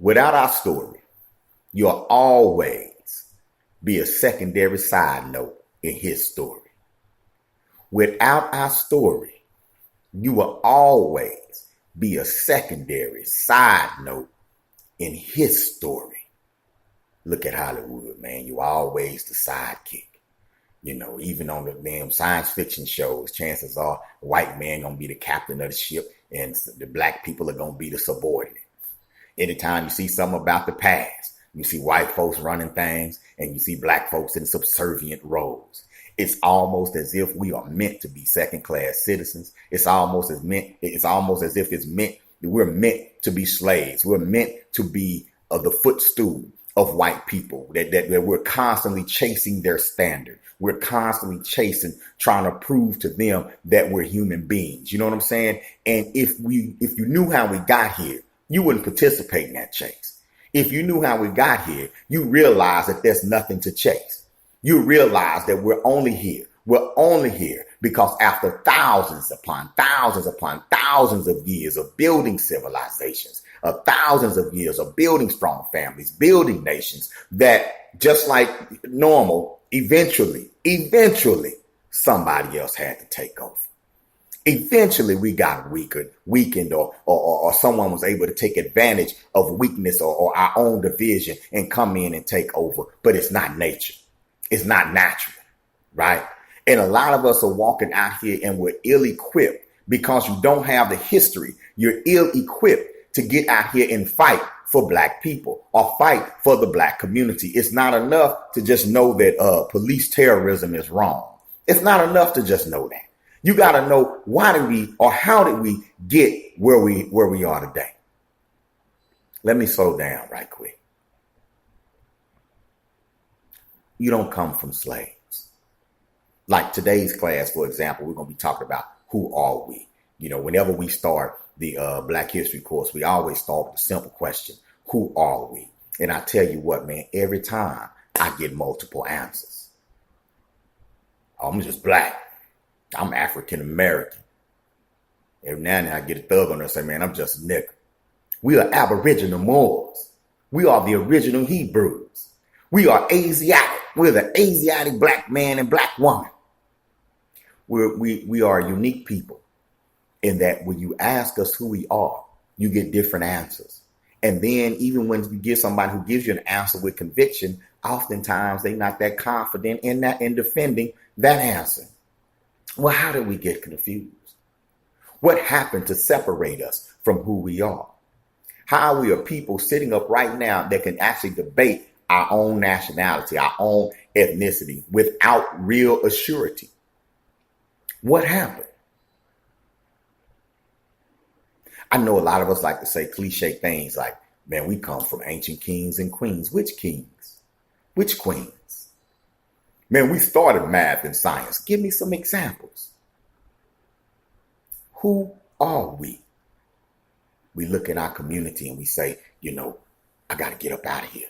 Without our story, you'll always be a secondary side note in his story. Without our story, you will always be a secondary side note in his story. Look at Hollywood, man. You always the sidekick. You know, even on the damn science fiction shows, chances are the white man gonna be the captain of the ship and the black people are gonna be the subordinate. Anytime you see something about the past, you see white folks running things and you see black folks in subservient roles. It's almost as if we are meant to be second-class citizens. It's almost as if we're meant to be slaves. We're meant to be the footstool of white people, that we're constantly chasing their standard. We're constantly trying to prove to them that we're human beings. You know what I'm saying? And if you knew how we got here, you wouldn't participate in that chase. If you knew how we got here, you realize that there's nothing to chase. You realize that we're only here because after thousands upon thousands of years of building civilizations, of thousands of years of building strong families, building nations, that just like normal, eventually, somebody else had to take over. Eventually, we got weakened, or someone was able to take advantage of weakness or our own division and come in and take over. But it's not nature. It's not natural, right? And a lot of us are walking out here and we're ill-equipped because you don't have the history. You're ill-equipped to get out here and fight for black people or fight for the black community. It's not enough to just know that police terrorism is wrong. It's not enough to just know that. You got to know how did we get where we are today? Let me slow down right quick. You don't come from slaves. Like today's class, for example, we're going to be talking about who are we? You know, whenever we start the Black History course, we always start with a simple question. Who are we? And I tell you what, man, every time I get multiple answers. I'm just black. I'm African American. Every now and then I get a thug on there and say, man, I'm just a nigga. We are Aboriginal Moors. We are the original Hebrews. We are Asiatic. We're the Asiatic black man and black woman. We are a unique people in that when you ask us who we are, you get different answers. And then even when you get somebody who gives you an answer with conviction, oftentimes they're not that confident in defending that answer. Well, how did we get confused? What happened to separate us from who we are? How are we a people sitting up right now that can actually debate our own nationality, our own ethnicity without real assurity? What happened? I know a lot of us like to say cliche things like, man, we come from ancient kings and queens. Which kings? Which queens? Man, we started math and science. Give me some examples. Who are we? We look at our community and we say, you know, I got to get up out of here.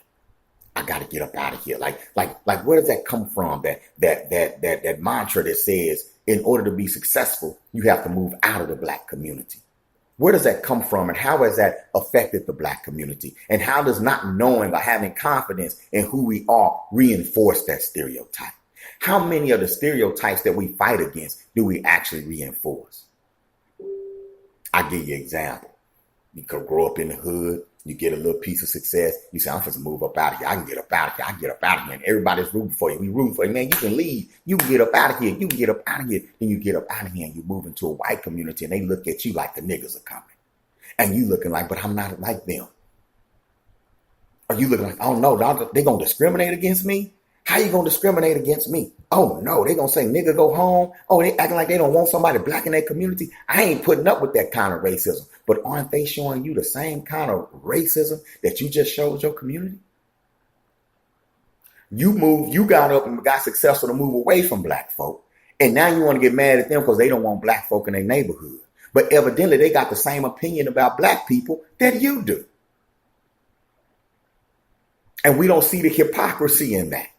I got to get up out of here. Like, where does that come from? That mantra that says, in order to be successful, you have to move out of the black community. Where does that come from? And how has that affected the black community? And how does not knowing or having confidence in who we are reinforce that stereotype? How many of the stereotypes that we fight against do we actually reinforce? I'll give you an example. You could grow up in the hood. You get a little piece of success. You say, I'm supposed to move up out of here. I can get up out of here. I can get up out of here. And everybody's rooting for you. We rooting for you. Man, you can leave. You can get up out of here. You can get up out of here. Then you get up out of here and you move into a white community and they look at you like the niggas are coming. And you looking like, but I'm not like them. Are you looking like, oh no, they going to discriminate against me? How you going to discriminate against me? Oh no, they going to say nigga go home. Oh, they acting like they don't want somebody black in their community. I ain't putting up with that kind of racism. But aren't they showing you the same kind of racism that you just showed your community? You got up and got successful to move away from black folk. And now you want to get mad at them because they don't want black folk in their neighborhood. But evidently they got the same opinion about black people that you do. And we don't see the hypocrisy in that.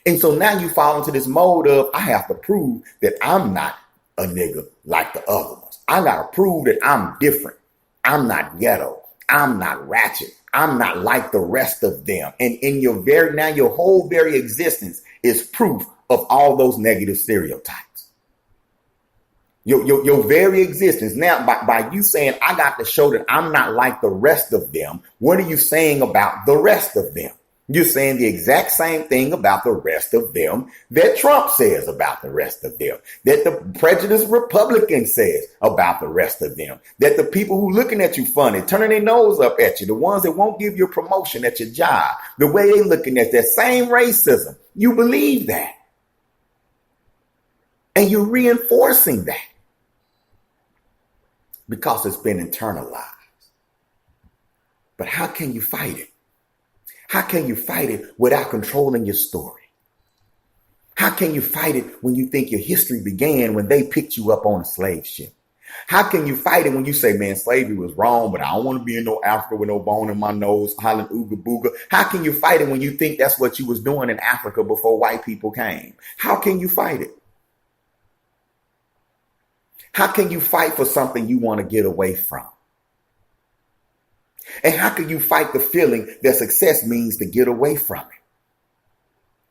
And so now you fall into this mode of, I have to prove that I'm not a nigga like the other ones. I got to prove that I'm different. I'm not ghetto. I'm not ratchet. I'm not like the rest of them. And in your whole very existence is proof of all those negative stereotypes. Your very existence. Now, by you saying, I got to show that I'm not like the rest of them, what are you saying about the rest of them? You're saying the exact same thing about the rest of them that Trump says about the rest of them, that the prejudiced Republican says about the rest of them, that the people who looking at you funny, turning their nose up at you, the ones that won't give you a promotion at your job, the way they looking at that same racism, you believe that. And you're reinforcing that because it's been internalized. But how can you fight it? How can you fight it without controlling your story? How can you fight it when you think your history began when they picked you up on a slave ship? How can you fight it when you say, man, slavery was wrong, but I don't want to be in no Africa with no bone in my nose, hollering ooga booga? How can you fight it when you think that's what you was doing in Africa before white people came? How can you fight it? How can you fight for something you want to get away from? And how can you fight the feeling that success means to get away from it?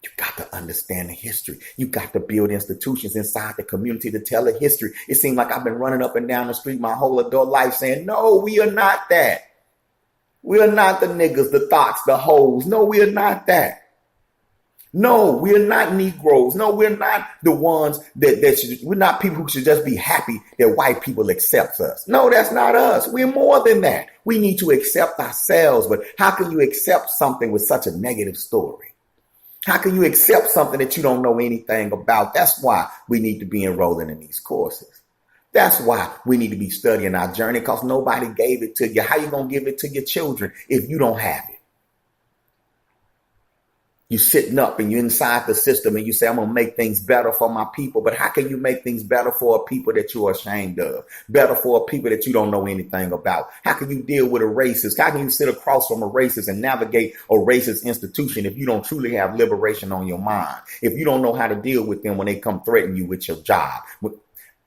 You got to understand the history. You got to build institutions inside the community to tell a history. It seems like I've been running up and down the street my whole adult life saying, no, we are not that. We are not the niggas, the thoughts, the hoes. No, we are not that. No, we're not Negroes. No, we're not the ones we're not people who should just be happy that white people accept us. No, that's not us. We're more than that. We need to accept ourselves. But how can you accept something with such a negative story? How can you accept something that you don't know anything about? That's why we need to be enrolling in these courses. That's why we need to be studying our journey, because nobody gave it to you. How you going to give it to your children if you don't have it? You're sitting up and you're inside the system and you say, I'm going to make things better for my people. But how can you make things better for a people that you're ashamed of? Better for a people that you don't know anything about? How can you deal with a racist? How can you sit across from a racist and navigate a racist institution if you don't truly have liberation on your mind? If you don't know how to deal with them when they come threaten you with your job?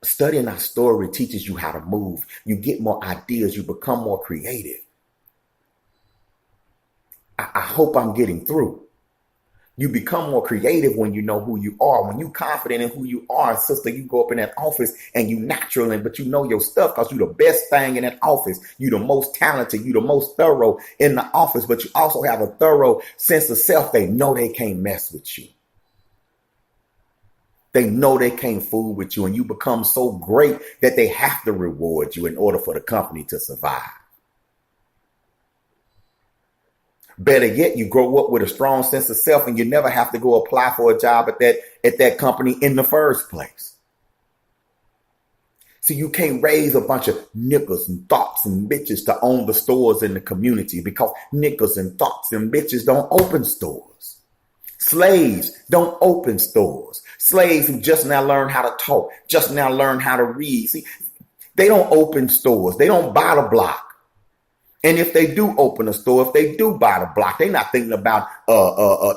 Studying our story teaches you how to move. You get more ideas. You become more creative. I hope I'm getting through. You become more creative when you know who you are. When you're confident in who you are, sister, you go up in that office and you natural, but you know your stuff because you're the best thing in that office. You're the most talented. You're the most thorough in the office, but you also have a thorough sense of self. They know they can't mess with you. They know they can't fool with you, and you become so great that they have to reward you in order for the company to survive. Better yet, you grow up with a strong sense of self and you never have to go apply for a job at that company in the first place. So you can't raise a bunch of niggas and thoughts and bitches to own the stores in the community, because niggas and thoughts and bitches don't open stores. Slaves don't open stores. Slaves who just now learn how to talk, just now learn how to read. See, they don't open stores. They don't buy the block. And if they do open a store, if they do buy the block, they're not thinking about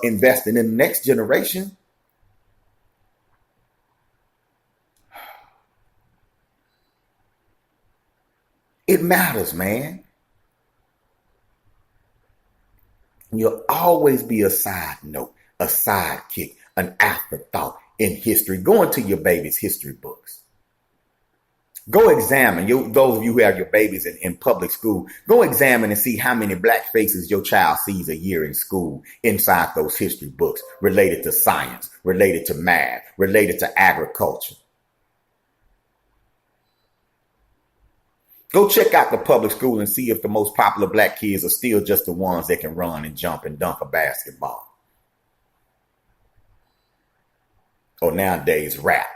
investing in the next generation. It matters, man. You'll always be a side note, a sidekick, an afterthought in history. Go into your baby's history books. Go examine, those of you who have your babies in public school, go examine and see how many black faces your child sees a year in school inside those history books related to science, related to math, related to agriculture. Go check out the public school and see if the most popular black kids are still just the ones that can run and jump and dunk a basketball. Or nowadays, rap.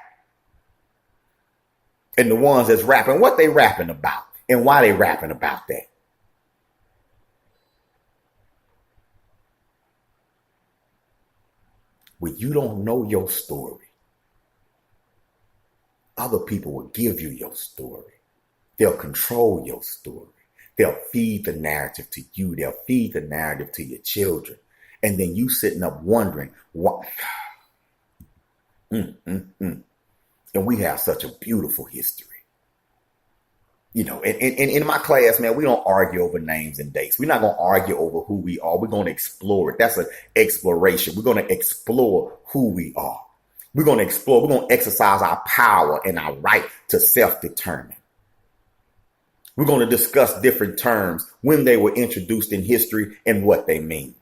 And the ones that's rapping, what they rapping about and why they rapping about that. When you don't know your story, other people will give you your story. They'll control your story. They'll feed the narrative to you. They'll feed the narrative to your children. And then you sitting up wondering, what? And we have such a beautiful history. And in my class, man, we don't argue over names and dates. We're not going to argue over who we are. We're going to explore it. That's an exploration. We're going to explore who we are. We're going to explore. We're going to exercise our power and our right to self-determine. We're going to discuss different terms, when they were introduced in history and what they mean.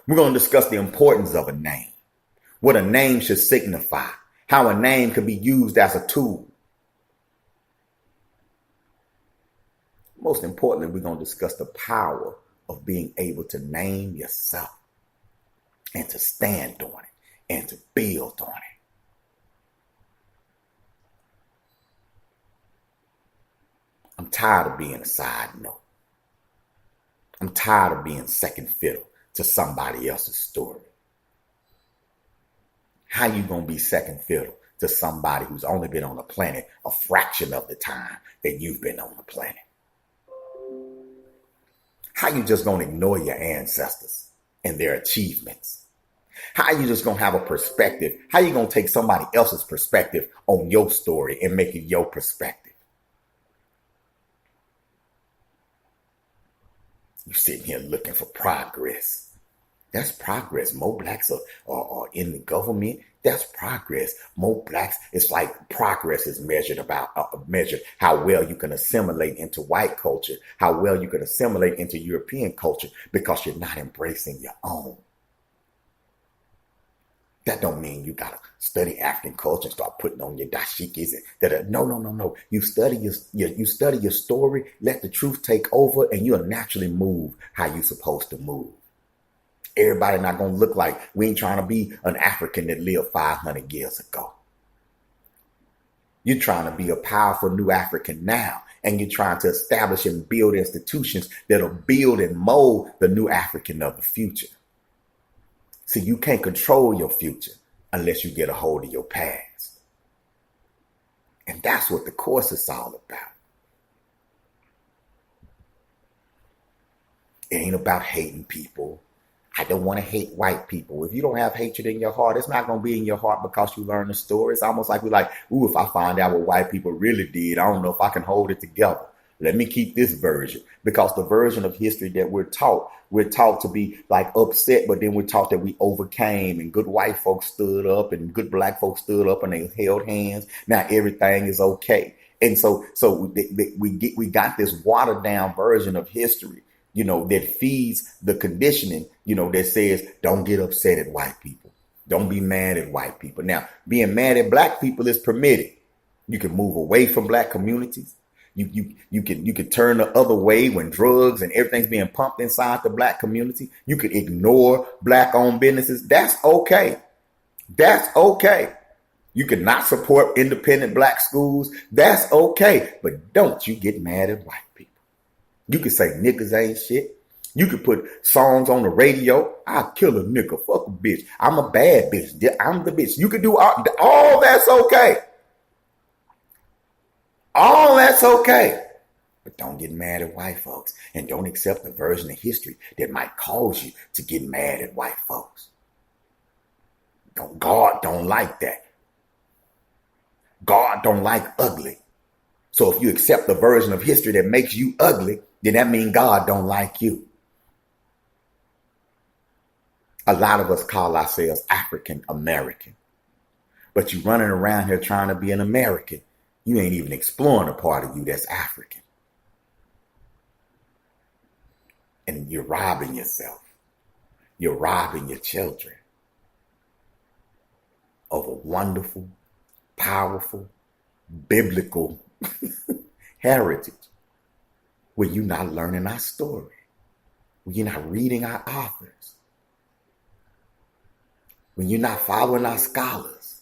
We're going to discuss the importance of a name, what a name should signify, how a name can be used as a tool. Most importantly, we're going to discuss the power of being able to name yourself and to stand on it and to build on it. I'm tired of being a side note. I'm tired of being second fiddle to somebody else's story. How you going to be second fiddle to somebody who's only been on the planet a fraction of the time that you've been on the planet? How you just going to ignore your ancestors and their achievements? How you just going to have a perspective? How you going to take somebody else's perspective on your story and make it your perspective? You sitting here looking for progress. That's progress. More blacks are in the government. That's progress. More blacks. It's like progress is measured how well you can assimilate into white culture, how well you can assimilate into European culture, because you're not embracing your own. That don't mean you gotta study African culture and start putting on your dashikis and no. You study your story. Let the truth take over, and you'll naturally move how you're supposed to move. Everybody not going to look like, we ain't trying to be an African that lived 500 years ago. You're trying to be a powerful new African now, and you're trying to establish and build institutions that'll build and mold the new African of the future. See, you can't control your future unless you get a hold of your past. And that's what the course is all about. It ain't about hating people. I don't want to hate white people. If you don't have hatred in your heart, it's not going to be in your heart because you learn the story. It's almost like we're like, ooh, if I find out what white people really did, I don't know if I can hold it together. Let me keep this version, because the version of history that we're taught to be like upset, but then we're taught that we overcame, and good white folks stood up and good black folks stood up and they held hands. Now everything is okay. And so we got this watered down version of history, that feeds the conditioning, that says, don't get upset at white people. Don't be mad at white people. Now, being mad at black people is permitted. You can move away from black communities. You can turn the other way when drugs and everything's being pumped inside the black community. You could ignore black owned businesses. That's okay. That's okay. You can not support independent black schools. That's okay. But don't you get mad at white people. You can say niggas ain't shit. You could put songs on the radio. I'll kill a nigga. Fuck a bitch. I'm a bad bitch. I'm the bitch. You can do all that's okay. All that's okay. But don't get mad at white folks, and don't accept a version of history that might cause you to get mad at white folks. God don't like that. God don't like ugly. So if you accept the version of history that makes you ugly, then that means God don't like you. A lot of us call ourselves African American, but you running around here trying to be an American. You ain't even exploring a part of you that's African. And you're robbing yourself. You're robbing your children of a wonderful, powerful, biblical heritage where you're not learning our story, when you're not reading our authors, when you're not following our scholars.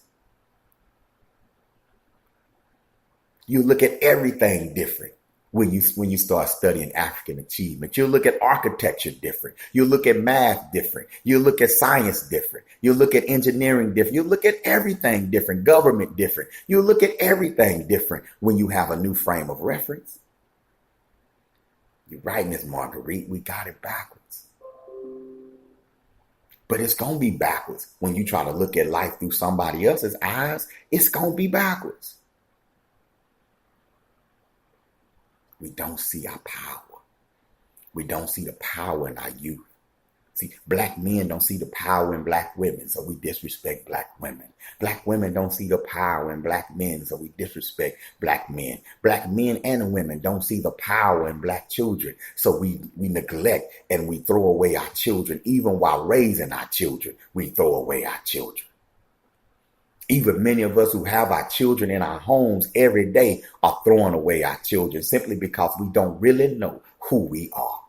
You look at everything different when you start studying African achievement. You look at architecture different. You look at math different. You look at science different. You look at engineering different. You look at everything different. Government different. You look at everything different when you have a new frame of reference. You're right, Miss Marguerite. We got it backwards. But it's going to be backwards when you try to look at life through somebody else's eyes. It's going to be backwards. We don't see our power. We don't see the power in our youth. See, black men don't see the power in black women, so we disrespect black women. Black women don't see the power in black men, so we disrespect black men. Black men and women don't see the power in black children, so we neglect and we throw away our children. Even while raising our children, we throw away our children. Even many of us who have our children in our homes every day are throwing away our children simply because we don't really know who we are.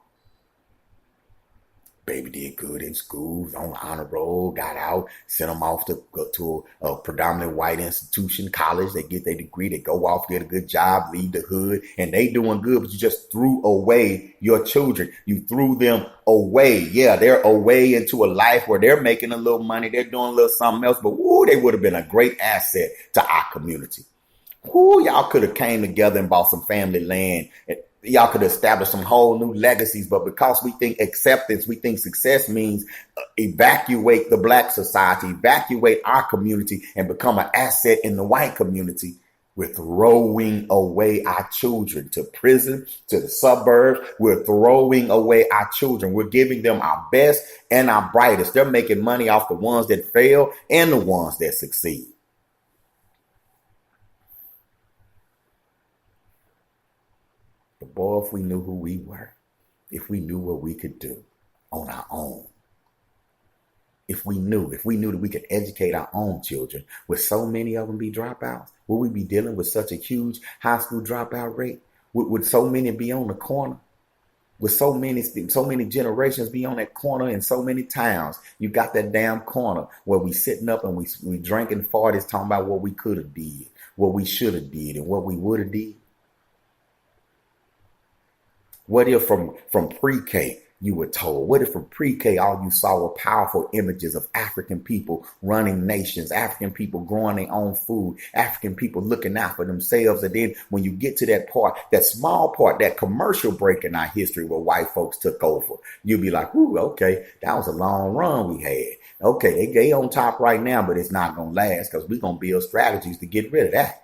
Baby did good in school, was on the honor roll, got out, sent them off to go to a predominantly white institution, college. They get their degree, they go off, get a good job, leave the hood, and they doing good, but you just threw away your children. You threw them away. Yeah, they're away into a life where they're making a little money, they're doing a little something else, but woo, they would have been a great asset to our community. Who y'all could have came together and bought some family land. Y'all could establish some whole new legacies, but because we think acceptance, we think success means evacuate the black society, evacuate our community, and become an asset in the white community. We're throwing away our children to prison, to the suburbs. We're throwing away our children. We're giving them our best and our brightest. They're making money off the ones that fail and the ones that succeed. But boy, if we knew who we were, if we knew what we could do on our own, if we knew that we could educate our own children, would so many of them be dropouts? Would we be dealing with such a huge high school dropout rate? Would so many be on the corner? Would so many generations be on that corner in so many towns? You got that damn corner where we sitting up and we drinking 40s talking about what we could have did, what we should have did, and what we would have did. What if from pre-K you were told? What if from pre-K all you saw were powerful images of African people running nations, African people growing their own food, African people looking out for themselves? And then when you get to that part, that small part, that commercial break in our history where white folks took over, you'll be like, ooh, okay, that was a long run we had. Okay, they on top right now, but it's not going to last because we're going to build strategies to get rid of that.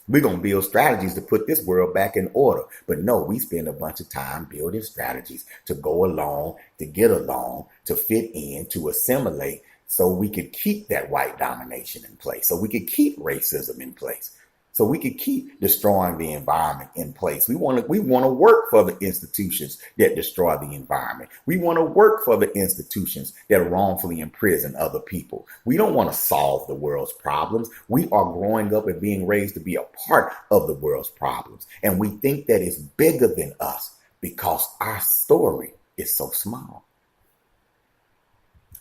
We're going to build strategies to put this world back in order. But no, we spend a bunch of time building strategies to go along, to get along, to fit in, to assimilate, so we could keep that white domination in place, so we could keep racism in place, so we could keep destroying the environment in place. We want to work for the institutions that destroy the environment. We want to work for the institutions that wrongfully imprison other people. We don't want to solve the world's problems. We are growing up and being raised to be a part of the world's problems. And we think that it's bigger than us because our story is so small.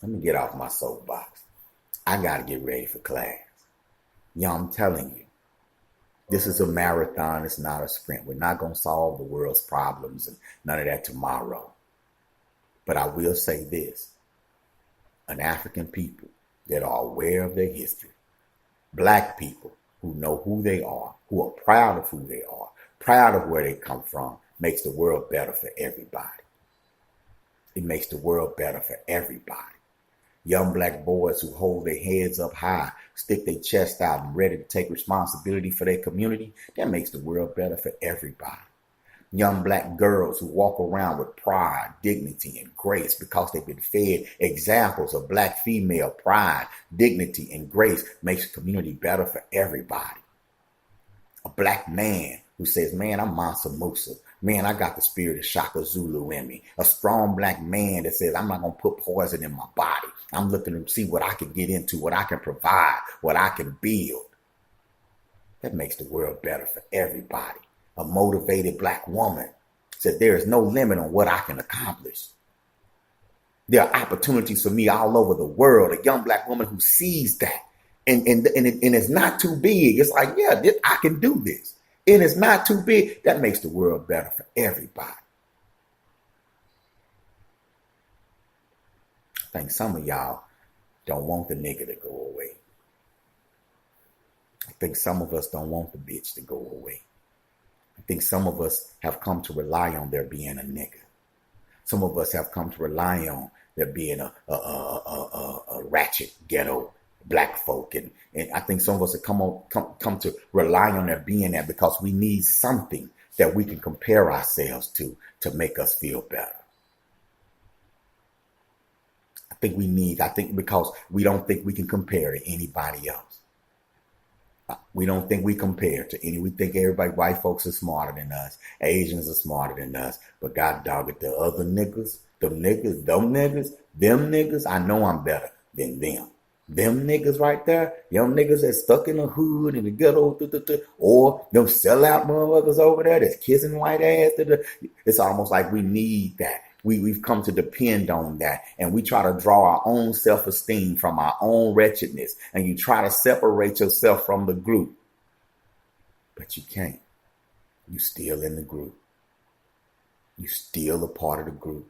Let me get off my soapbox. I got to get ready for class. Y'all, I'm telling you, this is a marathon. It's not a sprint. We're not going to solve the world's problems and none of that tomorrow. But I will say this. An African people that are aware of their history, black people who know who they are, who are proud of who they are, proud of where they come from, makes the world better for everybody. It makes the world better for everybody. Young black boys who hold their heads up high, stick their chest out and ready to take responsibility for their community, that makes the world better for everybody. Young black girls who walk around with pride, dignity, and grace because they've been fed examples of black female pride, dignity, and grace makes the community better for everybody. A black man who says, man, I'm Mansa Musa. Man, I got the spirit of Shaka Zulu in me. A strong black man that says, I'm not going to put poison in my body. I'm looking to see what I can get into, what I can provide, what I can build. That makes the world better for everybody. A motivated black woman said, there is no limit on what I can accomplish. There are opportunities for me all over the world. A young black woman who sees that. And it's not too big. It's like, yeah, I can do this. And it's not too big. That makes the world better for everybody. I think some of y'all don't want the nigga to go away. I think some of us don't want the bitch to go away. I think some of us have come to rely on there being a nigga. Some of us have come to rely on there being a ratchet ghetto black folk. And I think some of us have come to rely on there being that because we need something that we can compare ourselves to make us feel better. I think because we don't think we can compare to anybody else. We don't think we compare to any. We think everybody, white folks are smarter than us. Asians are smarter than us. But God dog it, the other niggas, them niggas, I know I'm better than them. Them niggas right there, young niggas that's stuck in the hood in the ghetto, or them sellout motherfuckers over there that's kissing white ass. It's almost like we need that. We've come to depend on that, and we try to draw our own self-esteem from our own wretchedness, and you try to separate yourself from the group, but you can't. You still in the group. You still a part of the group,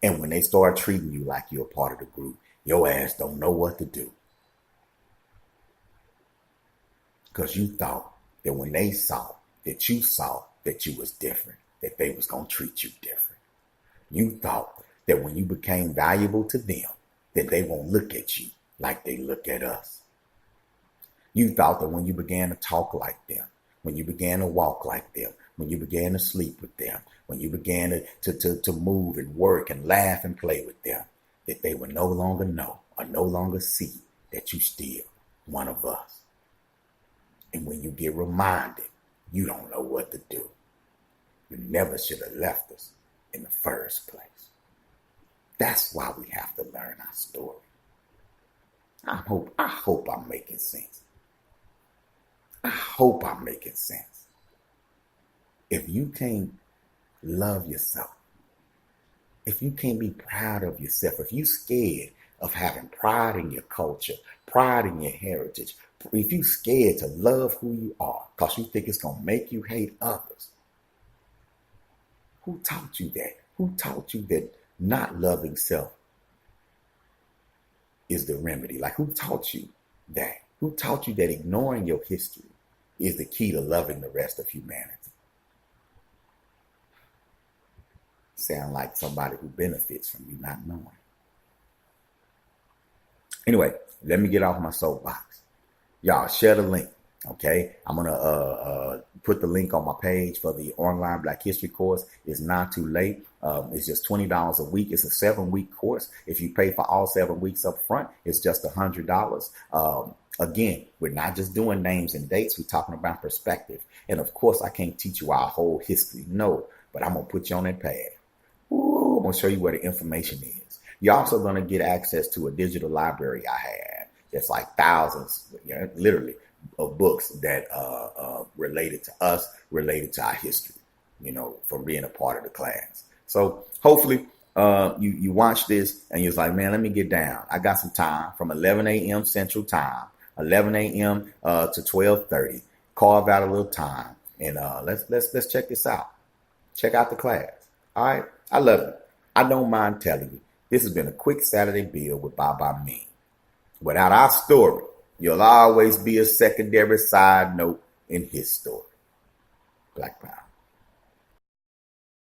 and when they start treating you like you're a part of the group, your ass don't know what to do, because you thought that when they saw that you was different, that they was gonna treat you different. You thought that when you became valuable to them, that they won't look at you like they look at us. You thought that when you began to talk like them, when you began to walk like them, when you began to sleep with them, when you began to move and work and laugh and play with them, that they would no longer know or no longer see that you still one of us. And when you get reminded, you don't know what to do. You never should have left us in the first place. That's why we have to learn our story. I hope I'm making sense. I hope I'm making sense. If you can't love yourself, if you can't be proud of yourself, if you're scared of having pride in your culture, pride in your heritage, if you're scared to love who you are because you think it's going to make you hate others, who taught you that? Who taught you that not loving self is the remedy? Like, who taught you that? Who taught you that ignoring your history is the key to loving the rest of humanity? Sound like somebody who benefits from you not knowing. Anyway, let me get off my soapbox. Y'all share the link. Okay, I'm going to put the link on my page for the online Black History course. It's not too late. It's just $20 a week. It's a 7-week course. If you pay for all 7 weeks up front, it's just $100. Again, we're not just doing names and dates. We're talking about perspective. And of course, I can't teach you our whole history. No, but I'm going to put you on that path. Ooh, I'm going to show you where the information is. You're also going to get access to a digital library I have. It's like thousands, literally, of books that related to us, related to our history, from being a part of the class. So hopefully you watch this and you're like, man, let me get down. I got some time from 11 a.m. Central Time, 11 a.m. To 12:30. Carve out a little time and let's check this out. Check out the class. All right, I love you. I don't mind telling you, this has been a quick Saturday build with Amin. Without our story, you'll always be a secondary side note in his story. Black power.